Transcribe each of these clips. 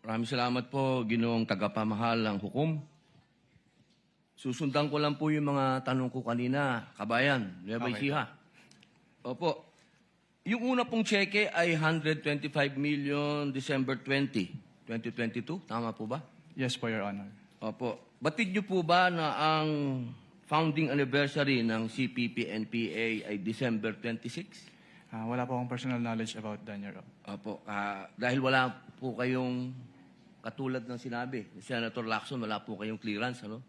Maraming salamat po, Ginoong Tagapamahal ng Hukom. Susundan ko lang po yung mga tanong ko kanina, kabayan, Nueva Ecija. Opo. Yung una pong cheque ay 125 million December 20, 2022. Tama po ba? Yes po, Your Honor. Opo. Batid niyo po ba na ang founding anniversary ng CPP-NPA ay December 26? Wala po akong personal knowledge about that, Your Honor. Opo. Dahil wala po kayong, katulad ng sinabi ni Senator Lacson, wala po kayong clearance, ano?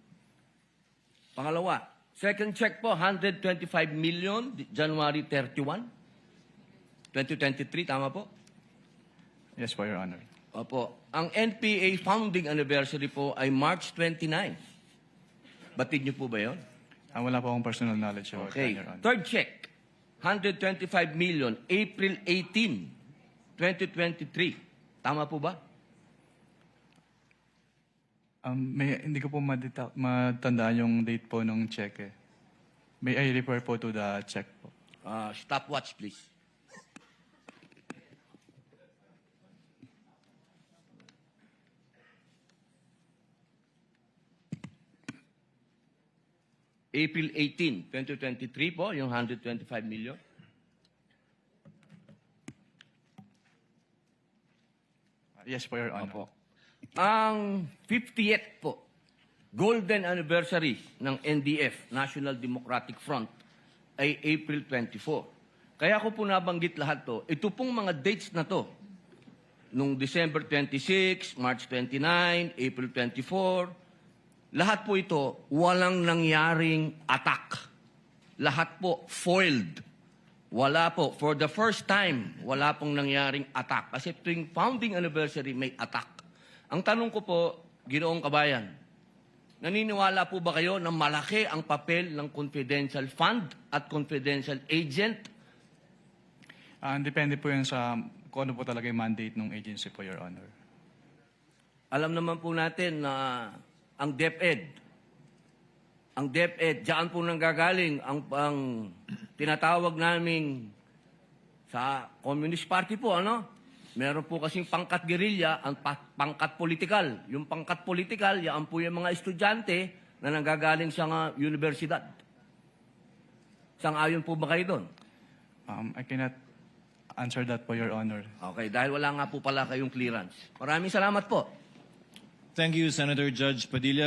Pangalawa, second check po, 125 million, January 31, 2023, tama po? Yes po, Your Honor. Opo. Ang NPA founding anniversary po ay March 29. Batid niyo po ba yun? Wala po akong personal knowledge about that, Okay. Your Honor. Third check, 125 million, April 18, 2023. Tama po ba? Hindi ko po matandaan yung date po ng check eh. May I refer po to the check po. Stopwatch, please. April 18, 2023 po, yung 125 million. Yes po, Your Honor. Opo. Ang 50th po, golden anniversary ng NDF, National Democratic Front, ay April 24. Kaya ko po nabanggit lahat to. Ito pong mga dates na to, nung December 26, March 29, April 24, lahat po ito, walang nangyaring attack. Lahat po foiled. Wala po. For the first time, wala pong nangyaring attack. Kasi tuwing founding anniversary, may attack. Ang tanong ko po, Ginoong Kabayan, naniniwala po ba kayo na malaki ang papel ng confidential fund at confidential agent? Depende po yun sa kung ano po talaga yung mandate ng agency po, Your Honor. Alam naman po natin na ang DepEd, diyan po nanggagaling ang tinatawag naming sa Communist Party po, ano? Meron po kasing pangkat gerilya, ang pangkat politikal. Yung pangkat politikal, yan po yung mga estudyante na nanggagaling sa universidad. Sang-ayon po ba kayo doon? I cannot answer that po, Your Honor. Okay, dahil wala nga po pala kayong clearance. Maraming salamat po. Thank you, Senator Judge Padilla.